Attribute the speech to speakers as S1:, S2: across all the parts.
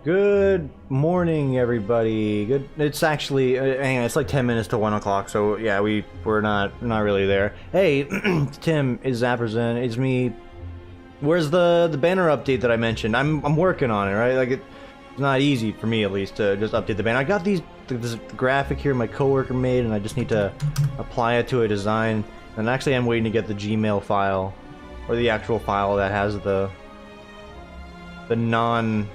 S1: Good morning, everybody. Good. It's actually, hang on, it's like 10 minutes to 1 o'clock. So yeah, we're not really there. Hey, Tim, it's Zapperson. It's me. Where's the banner update that I mentioned? I'm working on it, right? Like it's not easy for me at least to just update the banner. I got this graphic here my coworker made, and I just need to apply it to a design. And actually, I'm waiting to get the Gmail file or the actual file that has the non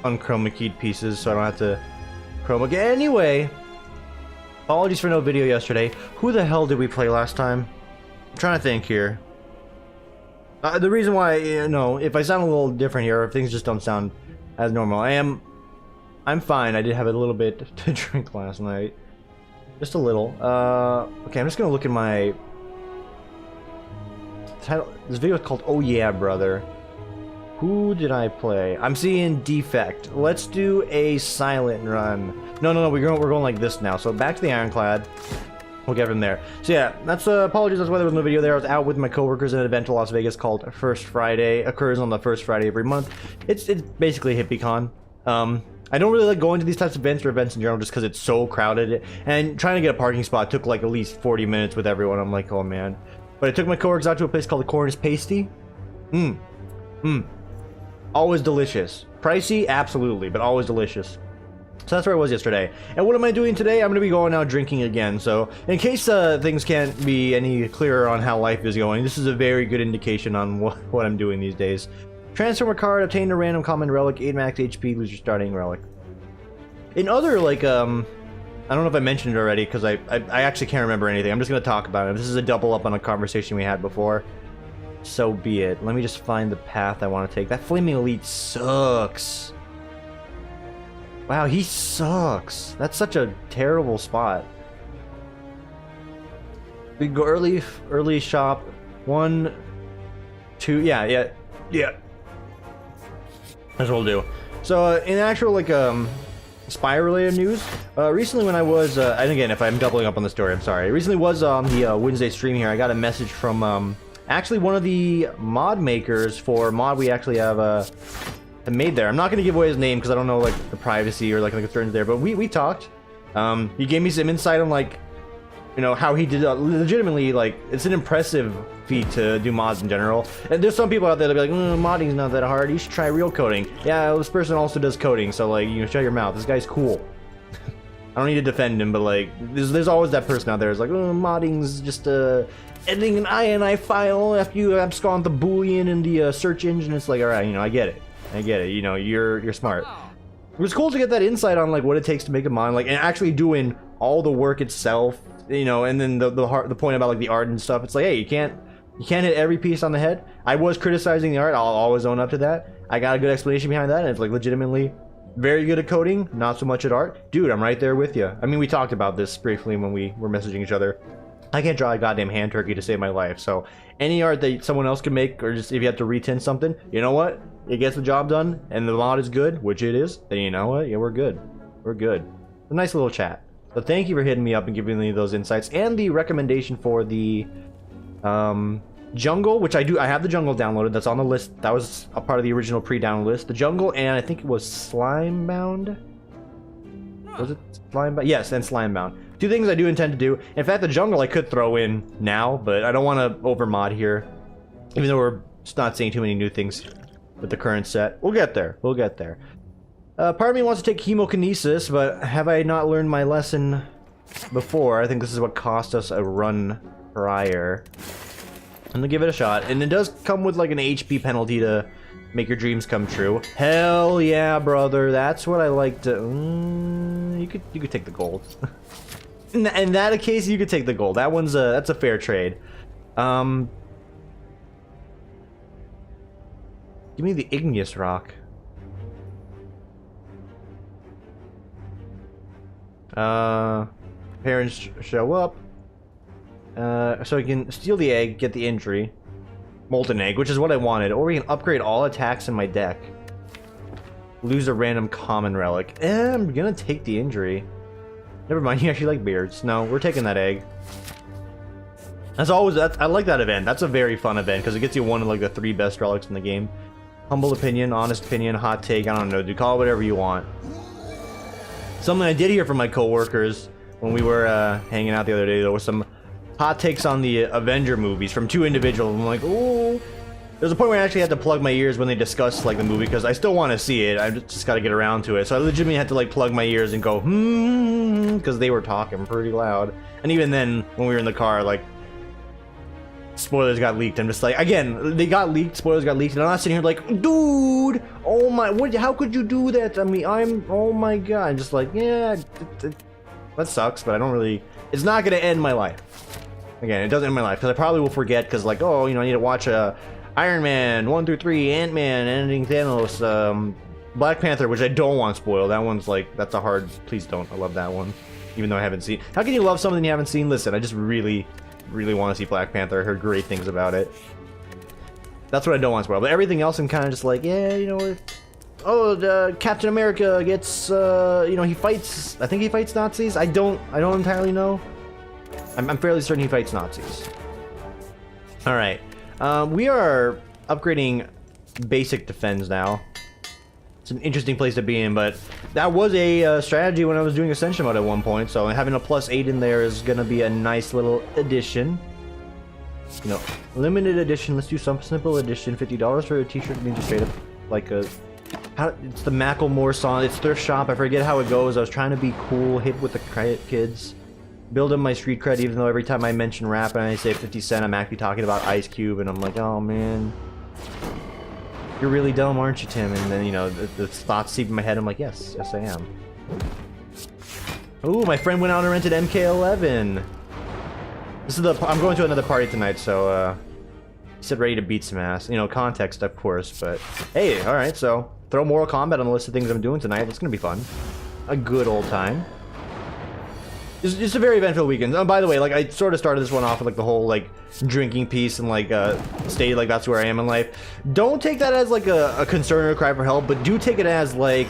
S1: unchroma keyed pieces, so I don't have to chroma key. Anyway, apologies for no video yesterday. Who the hell did we play last time? I'm trying to think here. The reason why, if I sound a little different here, or if things just don't sound as normal, I'm fine. I did have a little bit to drink last night. Just a little. Okay, I'm just gonna look at my title. This video is called Oh Yeah Brother. Who did I play? I'm seeing Defect. Let's do a silent run. No, we're going like this now. So back to the Ironclad. We'll get from there. So yeah, that's apologies. That's why there was no video there. I was out with my coworkers at an event in Las Vegas called First Friday. Occurs on the first Friday every month. It's basically HippieCon. I don't really like going to these types of events or events in general just because it's so crowded. And trying to get a parking spot took like at least 40 minutes with everyone. I'm like, oh man. But I took my coworkers out to a place called the Cornish Pasty. Always delicious. Pricey? Absolutely, but always delicious. So that's where I was yesterday. And what am I doing today? I'm going to be going out drinking again. So in case things can't be any clearer on how life is going, this is a very good indication on what I'm doing these days. Transformer card, obtain a random common relic, 8 max HP, lose your starting relic. In other, like, I don't know if I mentioned it already, because I actually can't remember anything. I'm just going to talk about it. This is a double up on a conversation we had before. So be it. Let me just find the path I want to take. That Flaming Elite sucks. Wow, he sucks. That's such a terrible spot. We go early shop. 1, 2, yeah. That's what we'll do. So in actual like Spire related news, recently when I was and again if I'm doubling up on the story, I'm sorry. Recently was on the Wednesday stream here. I got a message from actually one of the mod makers for mod we actually have made there. I'm not going to give away his name because I don't know like the privacy or like the concerns there, but we talked. He gave me some insight on like how he did legitimately. Like it's an impressive feat to do mods in general. And there's some people out there that be like, modding's not that hard, you should try real coding. Yeah, this person also does coding, so like shut your mouth. This guy's cool. I don't need to defend him, but like there's always that person out there who's like, modding's just ending an INI file after you abscond the boolean in the search engine. It's like, all right, I get it. You're smart. It was cool to get that insight on like what it takes to make a mod, like and actually doing all the work itself. And then the point about like the art and stuff. It's like, hey, you can't hit every piece on the head. I was criticizing the art. I'll always own up to that. I got a good explanation behind that, and it's like legitimately very good at coding, not so much at art. Dude, I'm right there with you. I mean, we talked about this briefly when we were messaging each other. I can't draw a goddamn hand turkey to save my life, so any art that someone else can make, or just if you have to retint something, you know what? It gets the job done, and the mod is good, which it is, then you know what? Yeah, we're good. We're good. A nice little chat. So thank you for hitting me up and giving me those insights, and the recommendation for the jungle, which I have the jungle downloaded. That's on the list. That was a part of the original pre-download list. The jungle, and I think it was Slimebound. Was it Slimebound? Yes, and Slimebound. Two things I do intend to do. In fact, the jungle I could throw in now, but I don't want to overmod here. Even though we're just not seeing too many new things with the current set. We'll get there. We'll get there. Part of me wants to take chemokinesis, but have I not learned my lesson before? I think this is what cost us a run prior. I'm gonna give it a shot. And it does come with like an HP penalty to make your dreams come true. Hell yeah, brother. That's what I like to... you could take the gold. In that case, you could take the gold. That's a fair trade. Give me the igneous rock. Parents show up. So we can steal the egg, get the injury. Molten egg, which is what I wanted. Or we can upgrade all attacks in my deck. Lose a random common relic. I'm gonna take the injury. Never mind, you actually like beards. No, we're taking that egg. I like that event. That's a very fun event because it gets you one of like the 3 best relics in the game. humble opinion, honest opinion, hot take, I don't know, dude, call it whatever you want. Something I did hear from my coworkers when we were hanging out the other day, there was some hot takes on the Avenger movies from two individuals. I'm like, oh. There's a point where I actually had to plug my ears when they discussed like the movie because I still want to see it. I just got to get around to it. So I legitimately had to like plug my ears and go because they were talking pretty loud. And even then, when we were in the car, like spoilers got leaked. I'm just like, again, they got leaked. Spoilers got leaked, and I'm not sitting here like, dude, oh my, what? How could you do that? I mean, oh my god. I'm just like, yeah, that sucks, but I don't really. It's not gonna end my life. Again, it doesn't end my life because I probably will forget because like, oh, you know, I need to watch Iron Man 1 through 3, Ant-Man, Ending Thanos, Black Panther, which I don't want spoiled. That one's like, that's a hard, please don't. I love that one, even though I haven't seen. How can you love something you haven't seen? Listen, I just really want to see Black Panther. I heard great things about it. That's what I don't want spoiled. But everything else, I'm kind of just like, yeah, you know, oh, Captain America gets, you know, he fights. I think he fights Nazis. I don't entirely know. I'm fairly certain he fights Nazis. All right. We are upgrading basic defense now. It's an interesting place to be in, but that was a strategy when I was doing Ascension mode at one point, so having a +8 in there is gonna be a nice little addition. You know, limited edition, let's do some simple edition, $50 for a t-shirt. I mean, just straight up, like a... it's the Macklemore song, it's thrift shop, I forget how it goes. I was trying to be cool, hip with the kids. Build up my street cred, even though every time I mention rap and I say 50 Cent, I'm actually talking about Ice Cube, and I'm like, oh man, you're really dumb, aren't you, Tim? And then, you know, the thoughts seep in my head, I'm like, yes I am. Ooh, my friend went out and rented MK11. This is I'm going to another party tonight, so, he said ready to beat some ass. You know, context, of course, but, hey, alright, so, throw Mortal Kombat on the list of things I'm doing tonight. It's gonna be fun. A good old time. It's a very eventful weekend. Oh, by the way, like, I sort of started this one off with like the whole like drinking piece and like stated like that's where I am in life. Don't take that as like a concern or a cry for help, but do take it as like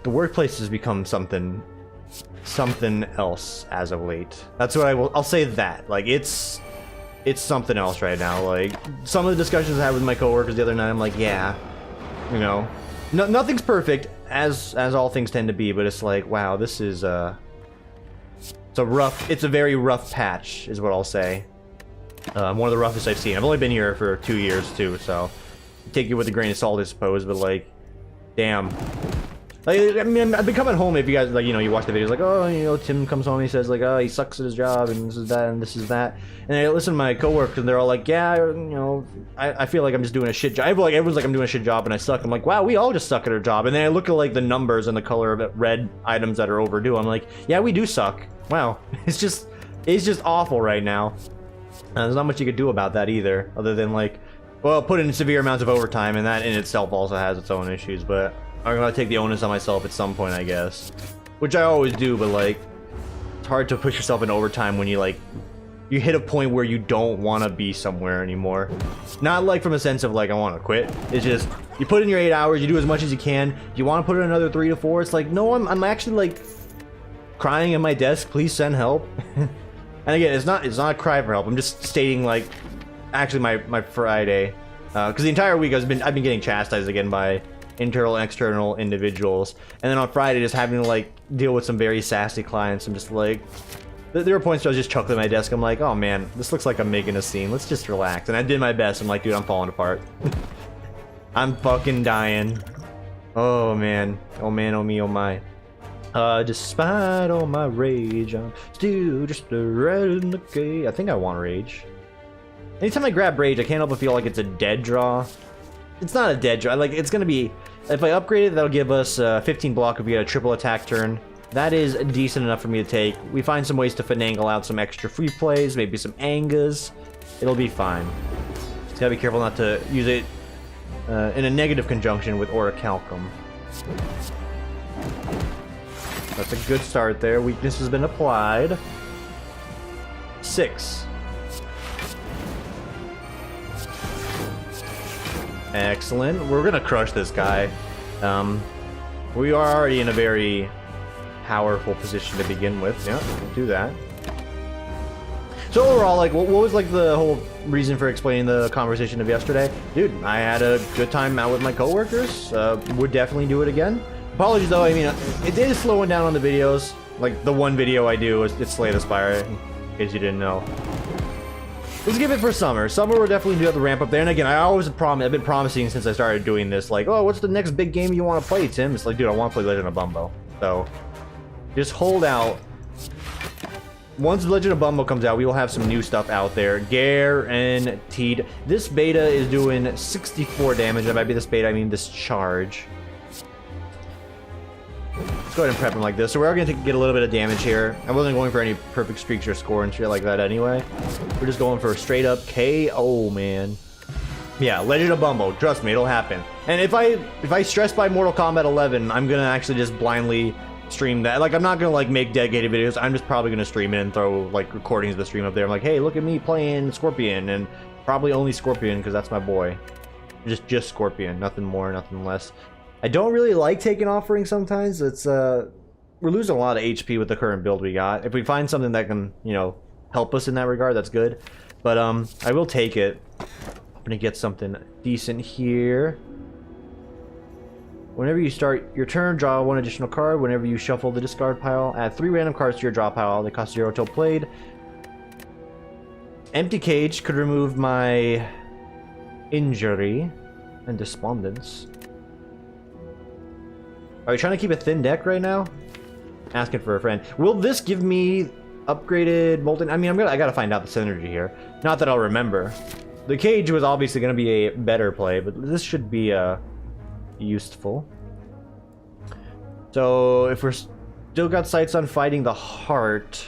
S1: the workplace has become something else as of late. That's what I'll say that. Like it's something else right now. Like some of the discussions I had with my coworkers the other night, I'm like, yeah, you know, nothing's perfect. As all things tend to be, but it's like, wow, this is it's a very rough patch, is what I'll say. One of the roughest I've seen. I've only been here for 2 years too, so take it with a grain of salt, I suppose. But like, damn. Like, I mean, I've been coming home. If you guys like, you know, you watch the videos, like, oh, you know, Tim comes home, and he says like, oh, he sucks at his job, and this is that, and this is that. And I listen to my coworkers, and they're all like, yeah, you know, I feel like I'm just doing a shit job. Like everyone's like, I'm doing a shit job, and I suck. I'm like, wow, we all just suck at our job. And then I look at like the numbers and the color of red items that are overdue. I'm like, yeah, we do suck. Wow, it's just awful right now. There's not much you could do about that either, other than like, well, put in severe amounts of overtime, and that in itself also has its own issues. But I'm gonna take the onus on myself at some point, I guess, which I always do. But like, it's hard to push yourself in overtime when you like, you hit a point where you don't want to be somewhere anymore. Not like from a sense of like I want to quit. It's just you put in your 8 hours, you do as much as you can. You want to put in another 3 to 4. It's like, no, I'm actually like crying at my desk. Please send help. And again, it's not a cry for help. I'm just stating like, actually my Friday, because the entire week I've been getting chastised again by internal and external individuals, and then on Friday just having to like deal with some very sassy clients. I'm just like, there were points where I was just chuckling at my desk. I'm like, oh man, this looks like I'm making a scene. Let's just relax. And I did my best. I'm like, dude, I'm falling apart. I'm fucking dying. Oh man, oh man, oh me, oh my. Despite all my rage, I'm still just a renegade. I think I want rage. Anytime I grab rage, I can't help but feel like it's a dead draw. It's not a dead draw. Like, it's gonna be, if I upgrade it, that'll give us 15 block if we get a triple attack turn. That is decent enough for me to take. We find some ways to finagle out some extra free plays, maybe some Angas. It'll be fine. Just gotta be careful not to use it in a negative conjunction with Orichalcum. That's a good start there. Weakness has been applied. 6. Excellent. We're gonna crush this guy. We are already in a very powerful position to begin with. Yeah, we'll do that. So overall, like, what was like the whole reason for explaining the conversation of yesterday? Dude, I had a good time out with my coworkers. Would definitely do it again. Apologies though, I mean, it is slowing down on the videos. Like, the one video I do is it's Slay the Spire, in case you didn't know. Let's give it for summer. Summer we'll definitely do have to ramp up there. And again, I've been promising since I started doing this, like, oh, what's the next big game you want to play, Tim? It's like, dude, I want to play Legend of Bumbo. So, just hold out. Once Legend of Bumbo comes out, we will have some new stuff out there. Guaranteed. This beta is doing 64 damage. And by this beta, I mean this charge. Let's go ahead and prep him like this. So we're going to get a little bit of damage here. I wasn't going for any perfect streaks or score and shit like that anyway. We're just going for a straight up KO, man. Yeah, Legend of Bumbo. Trust me, it'll happen. And if I stress by Mortal Kombat 11, I'm going to actually just blindly stream that. Like, I'm not gonna like make dedicated videos. I'm just probably gonna stream it and throw like recordings of the stream up there. I'm like, hey, look at me playing Scorpion, and probably only Scorpion because that's my boy. Just Scorpion, nothing more, nothing less. I don't really like taking offering sometimes. It's we're losing a lot of HP with the current build we got. If we find something that can, you know, help us in that regard, that's good. But I will take it. I'm gonna get something decent here. Whenever you start your turn, draw one additional card. Whenever you shuffle the discard pile, add 3 random cards to your draw pile. They cost 0 till played. Empty Cage could remove my injury and despondence. Are we trying to keep a thin deck right now? Asking for a friend. Will this give me upgraded Molten? I mean, I gotta find out the synergy here. Not that I'll remember. The Cage was obviously gonna be a better play, but this should be useful. So if we're still got sights on fighting the heart,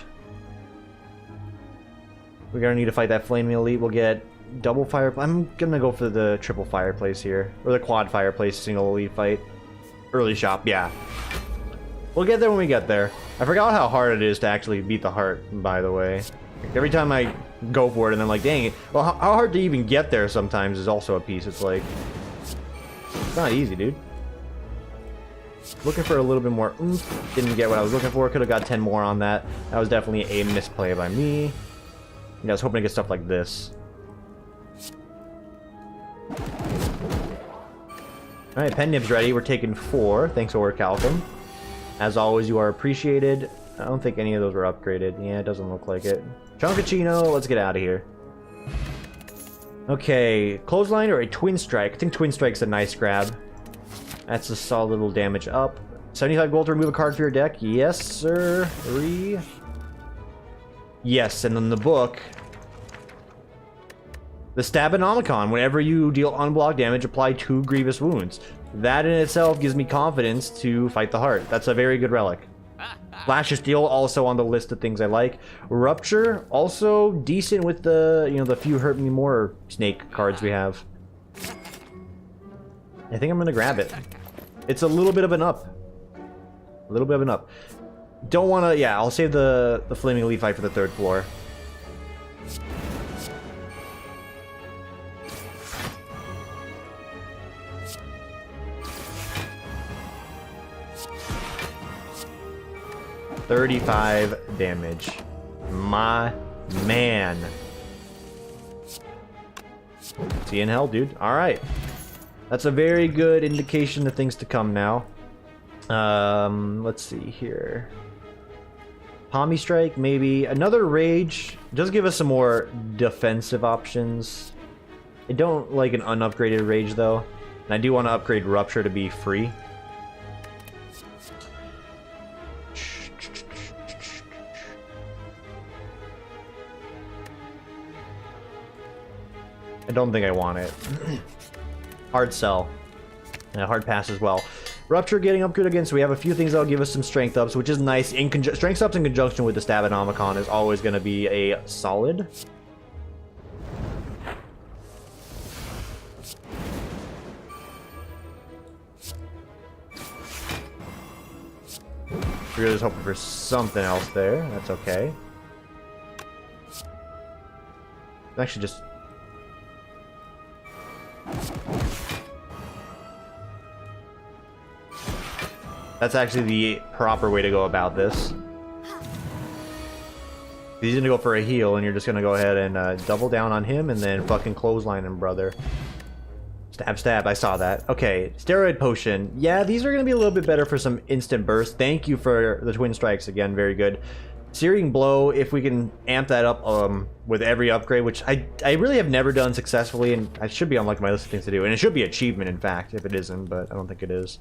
S1: we're gonna need to fight that flaming elite. We'll get double fire. I'm gonna go for the triple fireplace here, or the quad fireplace single elite fight. Early shop, yeah. We'll get there when we get there. I forgot how hard it is to actually beat the heart, by the way. Like, every time I go for it and I'm like, dang it. Well, how hard to even get there sometimes is also a piece. It's like, it's not easy, dude. Looking for a little bit more oomph. Didn't get what I was looking for. Could have got 10 more on that. That was definitely a misplay by me. I was hoping to get stuff like this. Alright, pen nib's ready. We're taking 4. Thanks, Orichalcum. As always, you are appreciated. I don't think any of those were upgraded. Yeah, it doesn't look like it. Chonkachino, let's get out of here. Okay, clothesline or a twin strike? I think twin strike's a nice grab. That's a solid little damage up. 75 gold to remove a card for your deck. Yes, sir. Yes, and then the book. The Stabinomicon. Whenever you deal unblocked damage, apply 2 grievous wounds. That in itself gives me confidence to fight the heart. That's a very good relic. Flash of Steel also on the list of things I like. Rupture also decent with the, you know, the few hurt me more snake cards we have. I think I'm gonna grab it. It's a little bit of an up. A little bit of an up. Don't wanna, yeah, I'll save the Flaming Elite fight for the 3rd floor. $35 damage. My man. See you in hell, dude. Alright. That's a very good indication of things to come now. Let's see here. Pommy Strike, maybe. Another Rage. Does give us some more defensive options. I don't like an unupgraded Rage, though. And I do want to upgrade Rupture to be free. I don't think I want it. Hard sell. And a hard pass as well. Rupture getting upgraded again, so we have a few things that'll give us some strength ups, which is nice. Strength ups in conjunction with the Stabinomicon is always going to be a solid. We're just hoping for something else there. That's okay. Actually, just... That's actually the proper way to go about this. He's gonna go for a heal, and you're just gonna go ahead and double down on him, and then fucking clothesline him, brother. Stab, stab, I saw that. Okay, steroid potion. Yeah, these are gonna be a little bit better for some instant burst. Thank you for the twin strikes again, very good. Searing blow, if we can amp that up with every upgrade, which I really have never done successfully, and I should be on like my list of things to do, and it should be achievement in fact, if it isn't, but I don't think it is.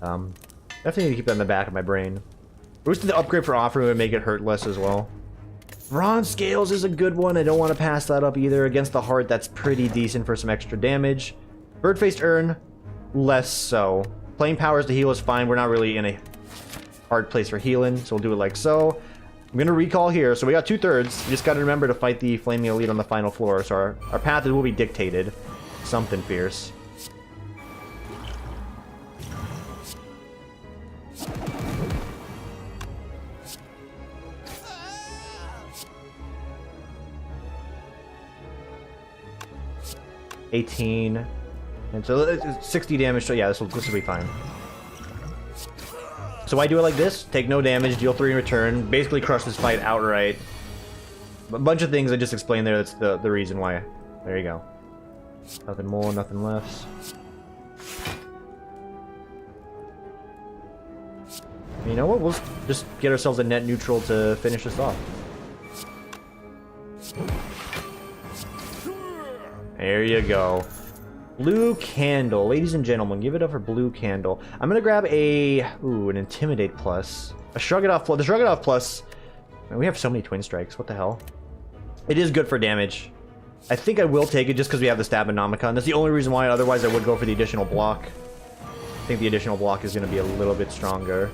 S1: Definitely need to keep that in the back of my brain. Boosting the upgrade for offering would make it hurt less as well. Bronze Scales is a good one. I don't want to pass that up either. Against the heart, that's pretty decent for some extra damage. Bird-faced Urn, less so. Playing powers to heal is fine. We're not really in a hard place for healing, so we'll do it like so. I'm going to recall here. So we got 2/3. You just got to remember to fight the Flaming Elite on the final floor. So our path will be dictated. Something fierce. $18, and so it's 60 damage. So yeah, this will be fine. So I do it like this: take no damage, deal 3 in return, basically crush this fight outright. A bunch of things I just explained there. That's the reason why. There you go. Nothing more, nothing less. You know what? We'll just get ourselves a net neutral to finish this off. There you go. Blue Candle. Ladies and gentlemen, give it up for Blue Candle. I'm going to grab an Intimidate Plus. A Shrug It Off Plus. The Shrug It Off Plus... Man, we have so many Twin Strikes. What the hell? It is good for damage. I think I will take it just because we have the Stabonomicon. That's the only reason why. Otherwise, I would go for the additional block. I think the additional block is going to be a little bit stronger.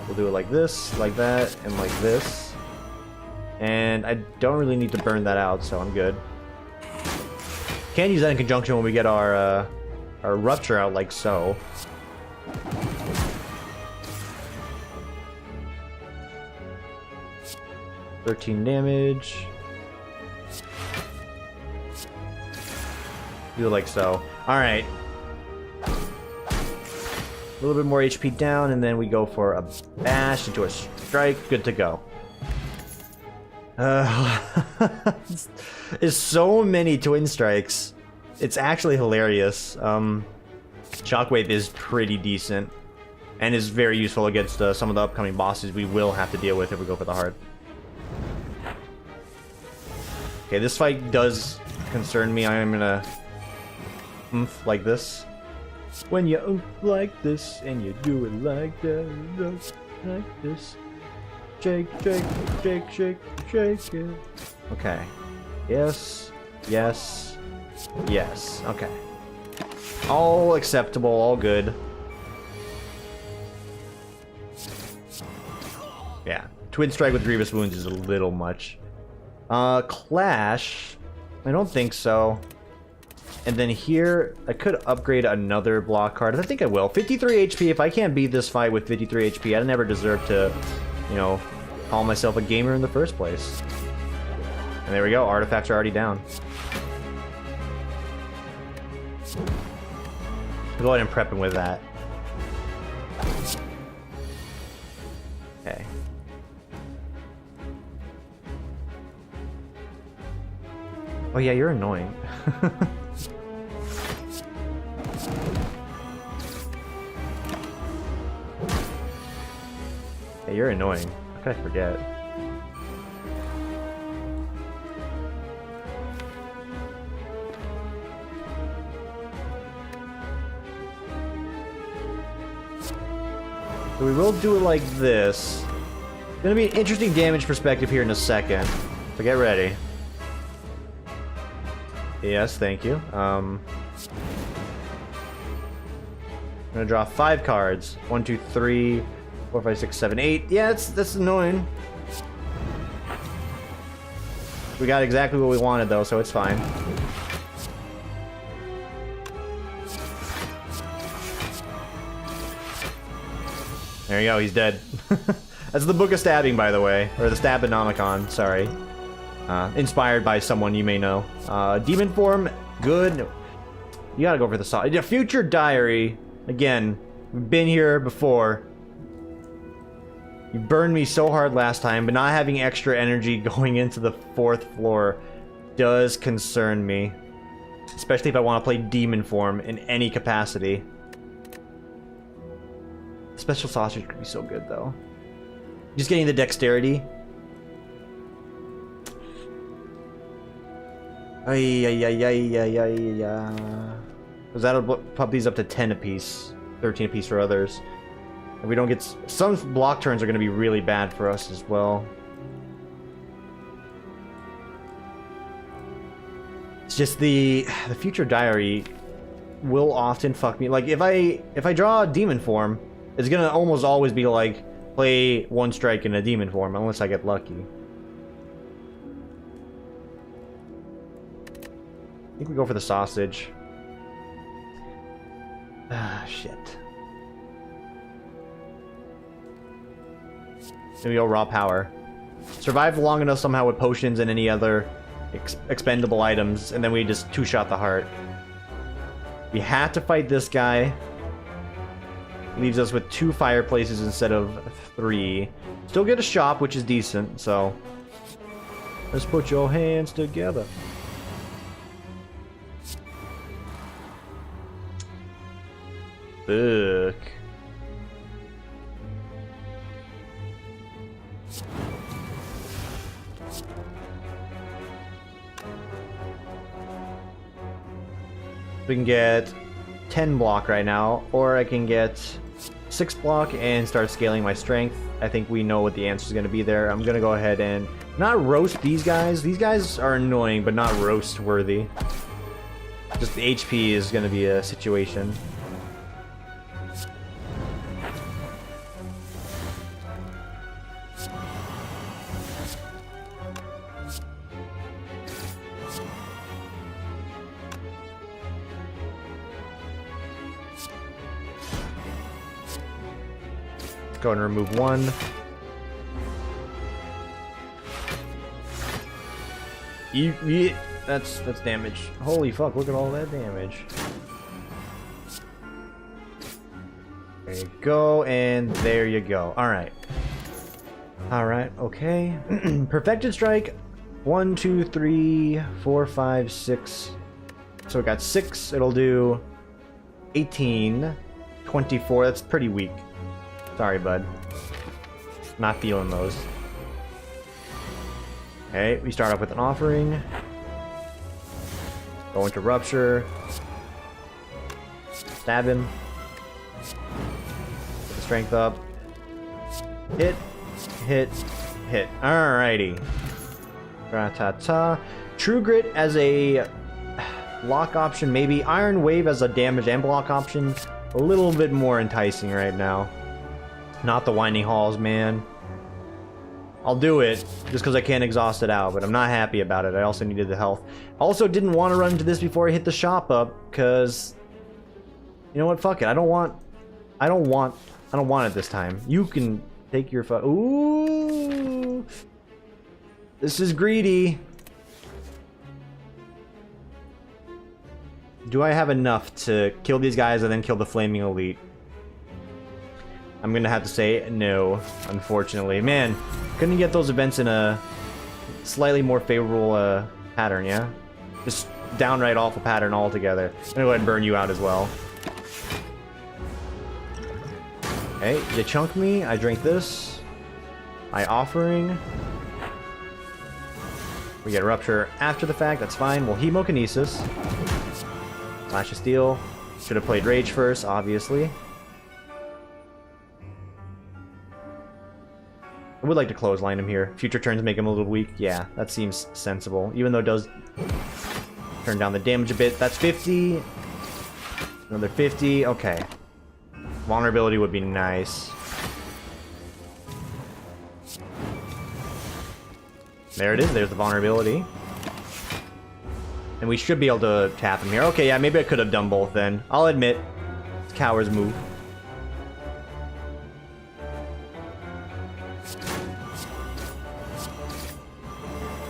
S1: We'll do it like this, like that, and like this. And I don't really need to burn that out, so I'm good. Can use that in conjunction when we get our rupture out, like so. $13 damage. Do it like so. All right. A little bit more HP down, and then we go for a bash into a strike. Good to go. There's so many twin strikes. It's actually hilarious. Shockwave is pretty decent and is very useful against some of the upcoming bosses we will have to deal with if we go for the heart. Okay, this fight does concern me. I am gonna oomph like this. When you oomph like this and you do it like that, like this. Shake, shake, shake, shake, shake it. Okay. Yes, yes, yes. Okay. All acceptable, all good. Yeah. Twin Strike with Grievous Wounds is a little much. Clash? I don't think so. And then here, I could upgrade another block card. I think I will. 53 HP. If I can't beat this fight with 53 HP, I never deserve to, you know, call myself a gamer in the first place. And there we go. Artifacts are already down. Go ahead and prep him with that. Okay. Oh yeah, you're annoying. Yeah, you're annoying. How could I forget? So we will do it like this. It's gonna be an interesting damage perspective here in a second. So get ready. Yes, thank you. I'm gonna draw 5 cards. 1, 2, 3, 4, 5, 6, 7, 8. Yeah, that's annoying. We got exactly what we wanted though, so it's fine. There you go, he's dead. That's the Book of Stabbing, by the way. Or the Stabonomicon, sorry. Inspired by someone you may know. Demon form, good. You gotta go for the solid. Yeah, Future Diary. Again, we've been here before. You burned me so hard last time, but not having extra energy going into the 4th floor does concern me. Especially if I want to play demon form in any capacity. Special sausage could be so good though. Just getting the dexterity. Because that'll pump these up to 10 apiece. 13 apiece for others. And we don't get... Some block turns are going to be really bad for us as well. It's just the future diary will often fuck me. Like if I draw a demon form, it's gonna almost always be like play 1 strike in a demon form unless I get lucky. I think we go for the sausage. Ah, shit. Then we go raw power. Survive long enough somehow with potions and any other expendable items, and then we just 2-shot the heart. We have to fight this guy. Leaves us with 2 fireplaces instead of 3. Still get a shop, which is decent, so... Let's put your hands together. Fuck. We can get 10 block right now, or I can get 6 block and start scaling my strength. I think we know what the answer is going to be there. I'm going to go ahead and not roast these guys. These guys are annoying, but not roast worthy. Just the HP is going to be a situation. Go and remove 1. That's damage. Holy fuck, look at all that damage. There you go, and there you go. Alright. Alright, okay. Perfected strike. 1, 2, 3, 4, 5, 6. So we got 6. It'll do 18, 24. That's pretty weak. Sorry, bud. Not feeling those. Okay, we start off with an offering. Go into rupture. Stab him. Get the strength up. Hit. Hit. Hit. Alrighty. Ta-ta. True Grit as a block option, maybe. Iron Wave as a damage and block option. A little bit more enticing right now. Not the Winding Halls, man. I'll do it, just because I can't exhaust it out, but I'm not happy about it. I also needed the health. Also didn't want to run into this before I hit the shop up, because... You know what, fuck it. I don't want it this time. You can take your Ooh! This is greedy. Do I have enough to kill these guys and then kill the Flaming Elite? I'm gonna have to say no, unfortunately. Man, couldn't get those events in a slightly more favorable pattern, yeah? Just downright awful pattern altogether. I'm gonna go ahead and burn you out as well. Okay, you chunk me, I drink this. My offering. We get Rupture after the fact, that's fine. We'll Hemokinesis. Flash of Steel. Should have played Rage first, obviously. I would like to clothesline him here. Future turns make him a little weak. Yeah, that seems sensible. Even though it does turn down the damage a bit. That's 50. Another 50. Okay. Vulnerability would be nice. There it is. There's the vulnerability. And we should be able to tap him here. Okay, yeah, maybe I could have done both then. I'll admit. It's coward's move.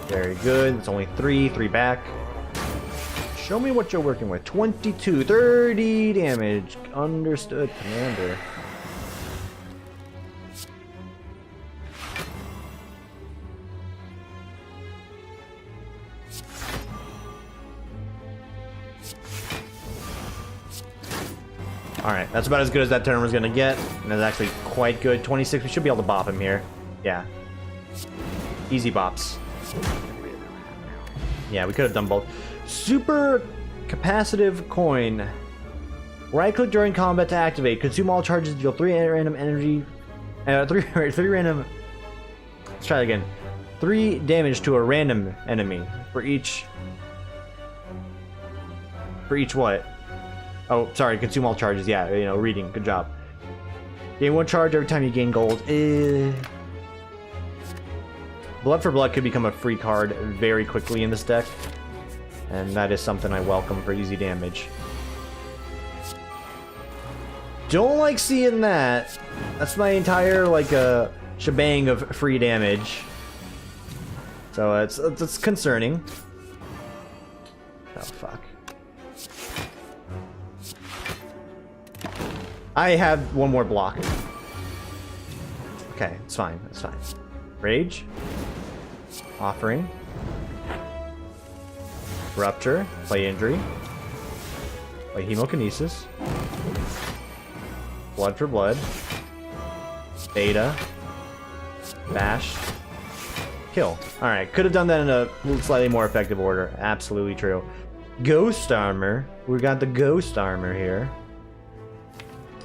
S1: Very good. It's only 3 back. Show me what you're working with. 22, 30 damage. Understood, Commander. Alright, that's about as good as that turn was gonna get. And that's actually quite good. 26, we should be able to bop him here. Yeah. Easy bops. Yeah, we could have done both. Super capacitive coin. Right-click during combat to activate. Consume all charges, deal 3 random energy... 3 random... Let's try it again. 3 damage to a random enemy. For each what? Oh, sorry, consume all charges. Yeah, you know, reading. Good job. Gain 1 charge every time you gain gold. Blood for Blood could become a free card very quickly in this deck. And that is something I welcome for easy damage. Don't like seeing that. That's my entire, like, shebang of free damage. So it's concerning. Oh, fuck. I have one more block. Okay, it's fine. It's fine. Rage. Offering. Rupture. Play Injury. Play Hemokinesis. Blood for Blood. Beta. Bash. Kill. Alright, could have done that in a slightly more effective order. Absolutely true. Ghost Armor. We got the Ghost Armor here.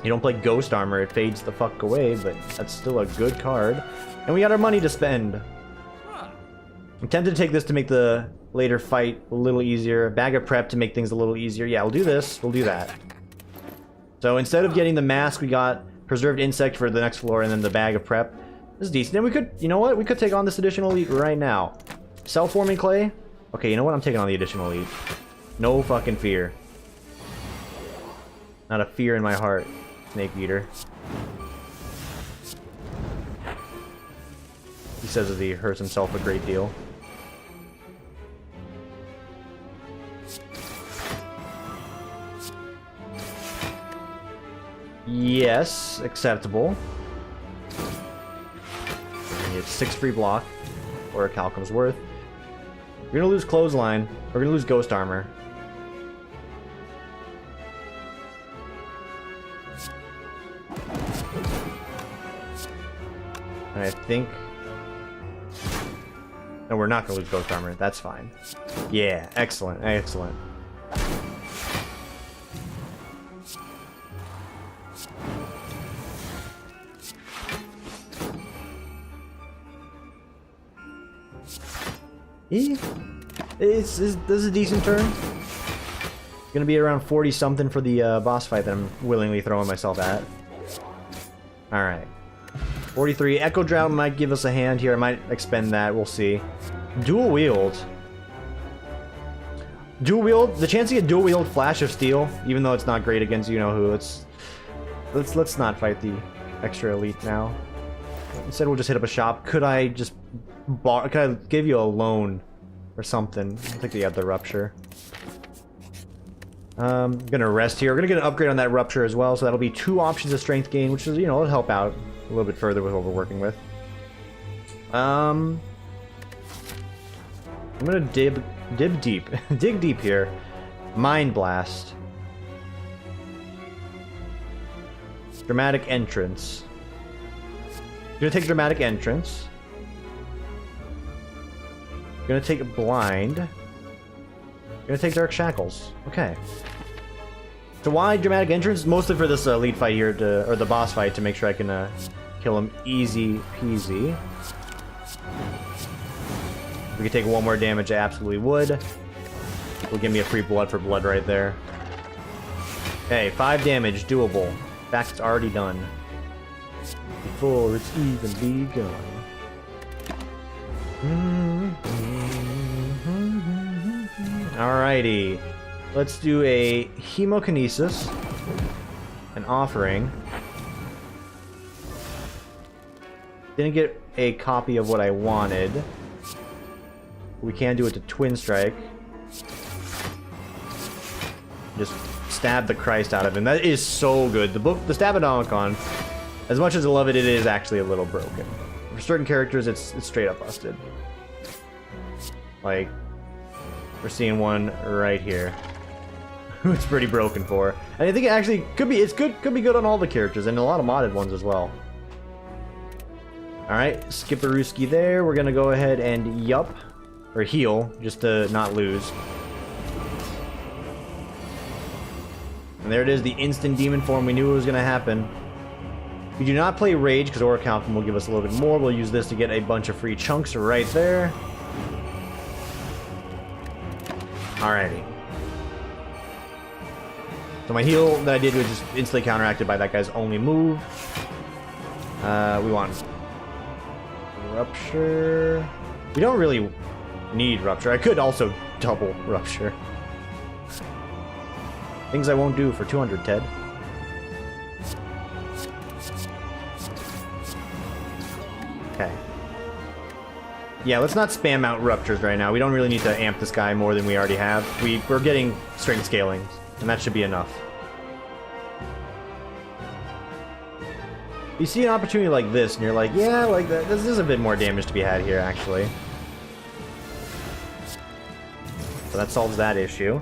S1: You don't play Ghost Armor, it fades the fuck away, but that's still a good card. And we got our money to spend. I'm tempted to take this to make the later fight a little easier. Bag of Prep to make things a little easier. Yeah, we'll do this. We'll do that. So instead of getting the mask, we got Preserved Insect for the next floor and then the Bag of Prep. This is decent. And we could, you know what? We could take on this additional elite right now. Self-forming clay? Okay, you know what? I'm taking on the additional elite. No fucking fear. Not a fear in my heart. Snake Eater. He says that he hurts himself a great deal. Yes, acceptable. We have 6 free block, or a Calcum's worth. We're gonna lose Clothesline. We're gonna lose Ghost Armor. And I think... No, we're not going to lose Ghost Armor. That's fine. Yeah, excellent, excellent. This is a decent turn. It's gonna be around 40 something for the boss fight that I'm willingly throwing myself at. Alright. 43. Echo Drought might give us a hand here. I might expend that. We'll see. Dual Wield. Dual Wield. The chance to get Dual Wield Flash of Steel, even though it's not great against you-know-who, let's not fight the extra elite now. Instead, we'll just hit up a shop. Could I just could I give you a loan or something? I think they have the Rupture. I'm gonna rest here. We're gonna get an upgrade on that Rupture as well, so that'll be 2 options of strength gain, which is, you know, it'll help out a little bit further with what we're working with. I'm gonna dig deep dig deep here. Mind Blast. Dramatic Entrance. I'm gonna take Dramatic Entrance. I'm gonna take Blind. I'm gonna take Dark Shackles. Okay. So why Dramatic Entrance? Mostly for this lead fight here, or the boss fight, to make sure I can kill him easy peasy. If we could take 1 more damage, I absolutely would. Will give me a free blood for blood right there. Okay, 5 damage, doable. In fact, it's already done. Before it's even begun. Alrighty. Let's do a Hemokinesis. An Offering. Didn't get a copy of what I wanted. We can do it to Twin Strike. Just stab the Christ out of him. That is so good. The Stabadomicon, as much as I love it, it is actually a little broken. For certain characters, it's straight up busted. Like, we're seeing one right here. who it's pretty broken for. And I think it actually could be good on all the characters and a lot of modded ones as well. Alright, Skipperooski there. We're gonna go ahead and yup. Or heal, just to not lose. And there it is, the instant demon form. We knew it was gonna happen. We do not play Rage, because Aura Confident will give us a little bit more. We'll use this to get a bunch of free chunks right there. Alrighty. So my heal that I did was just instantly counteracted by that guy's only move. We want Rupture. We don't really need Rupture. I could also double Rupture. Things I won't do for 200, Ted. Okay. Yeah, let's not spam out Ruptures right now. We don't really need to amp this guy more than we already have. We're getting strength scaling, and that should be enough. You see an opportunity like this, and you're like, yeah, like that. This is a bit more damage to be had here, actually. So that solves that issue.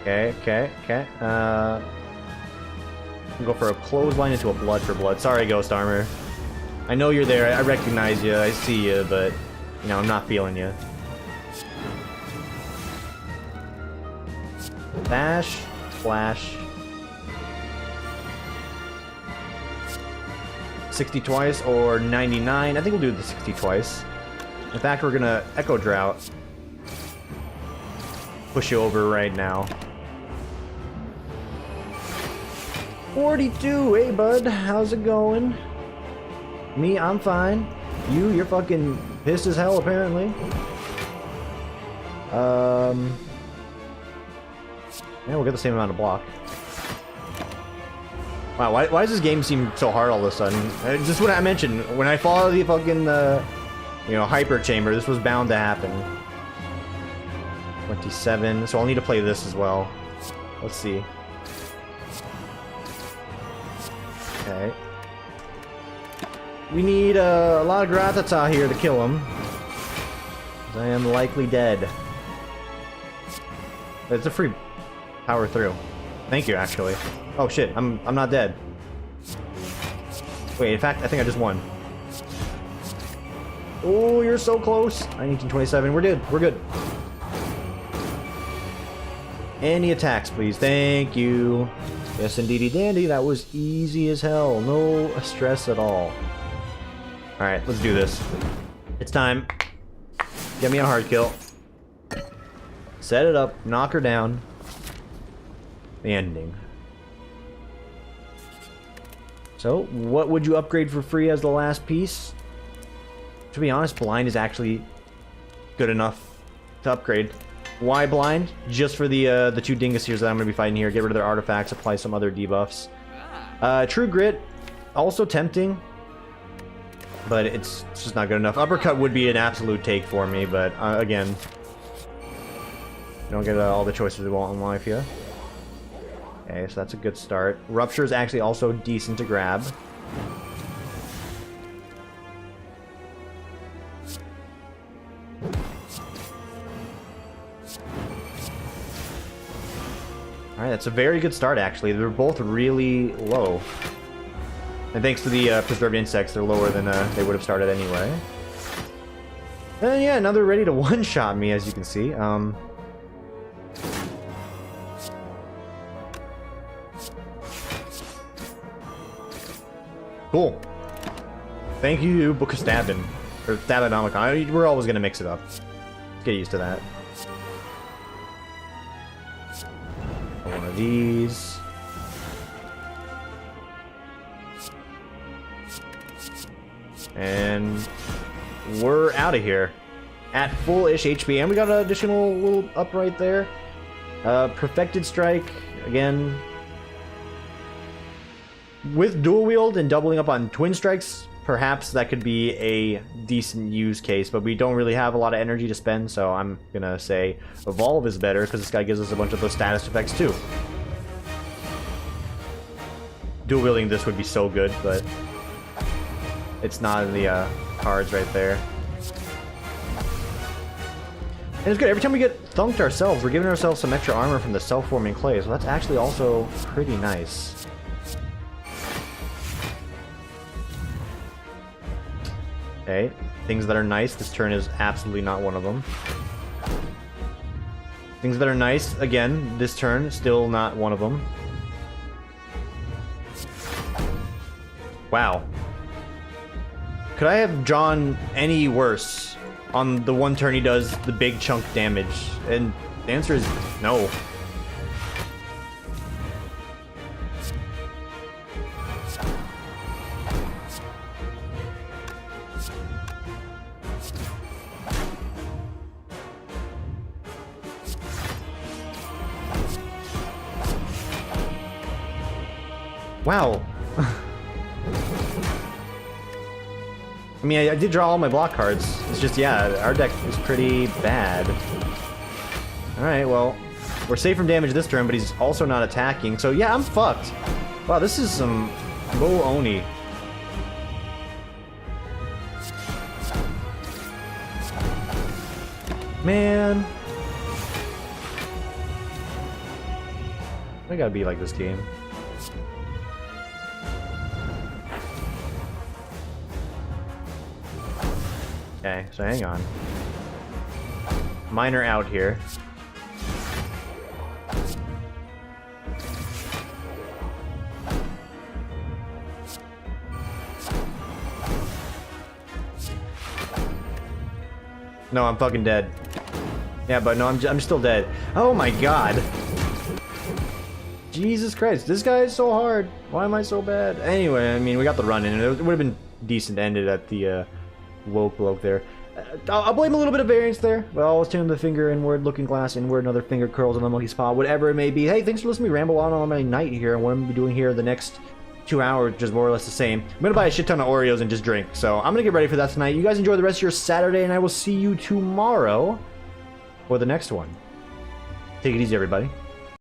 S1: Okay. Go for a clothesline into a blood for blood. Sorry, Ghost Armor. I know you're there. I recognize you. I see you, but you know I'm not feeling you. Bash, flash. 60 twice or 99. I think we'll do the 60 twice. In fact, we're gonna Echo Drought. Push you over right now. 42, hey bud, how's it going? Me, I'm fine. You're fucking pissed as hell apparently. Yeah, we'll get the same amount of block. Wow, why does this game seem so hard all of a sudden? Just what I mentioned, when I follow the fucking, you know, hyper chamber, this was bound to happen. 27, so I'll need to play this as well. Let's see. Okay. We need a lot of Gratata here to kill him. I am likely dead. It's a free power through. Thank you, actually. Oh shit, I'm not dead. Wait, in fact, I think I just won. Oh, you're so close. 1927. We're good. We're good. Any attacks, please? Thank you. Yes, indeedy dandy. That was easy as hell. No stress at all. Alright, let's do this. It's time. Get me a hard kill. Set it up. Knock her down. The ending. So, what would you upgrade for free as the last piece? To be honest, Blind is actually good enough to upgrade. Why Blind? Just for the 2 Dinguseers that I'm going to be fighting here. Get rid of their artifacts, apply some other debuffs. True Grit, also tempting. But it's just not good enough. Uppercut would be an absolute take for me, but again, don't get all the choices we want in life here. Okay, so that's a good start. Rupture is actually also decent to grab. Alright, that's a very good start, actually. They're both really low. And thanks to the Preserved Insects, they're lower than they would have started anyway. And yeah, now they're ready to one-shot me, as you can see. Cool. Thank you, Book of Stabbin'. Or Stabanomicon. We're always going to mix it up. Let's get used to that. One of these. And we're out of here. At full-ish HP. And we got an additional little up right there. Perfected Strike. Again. With dual wield and doubling up on twin strikes, perhaps that could be a decent use case, but we don't really have a lot of energy to spend, so I'm gonna say Evolve is better, because this guy gives us a bunch of those status effects too. Dual wielding this would be so good, but it's not in the cards right there. And it's good. Every time we get thunked ourselves, we're giving ourselves some extra armor from the self-forming clay, so that's actually also pretty nice. Okay, things that are nice. This turn is absolutely not one of them. Things that are nice, again, this turn, still not one of them. Wow. Could I have drawn any worse on the one turn he does the big chunk damage? And the answer is no. Wow. I mean, I did draw all my block cards. It's just, yeah, our deck is pretty bad. Alright, well, we're safe from damage this turn, but he's also not attacking. So, yeah, I'm fucked. Wow, this is some low Oni. Man. I gotta be like this game. Okay, so hang on. Miner out here. No, I'm fucking dead. Yeah, but no, I'm still dead. Oh my god. Jesus Christ, this guy is so hard. Why am I so bad? Anyway, I mean, we got the run in. It would have been decent to end it at the woke bloke there. I'll blame a little bit of variance there. But I'll always turn the finger inward, looking glass inward, another finger curls on the monkey's paw, whatever it may be. Hey, thanks for listening to me ramble on my night here, and what I'm going to be doing here the next 2 hours, just more or less the same. I'm going to buy a shit ton of Oreos and just drink, so I'm going to get ready for that tonight. You guys enjoy the rest of your Saturday, and I will see you tomorrow for the next one. Take it easy, everybody.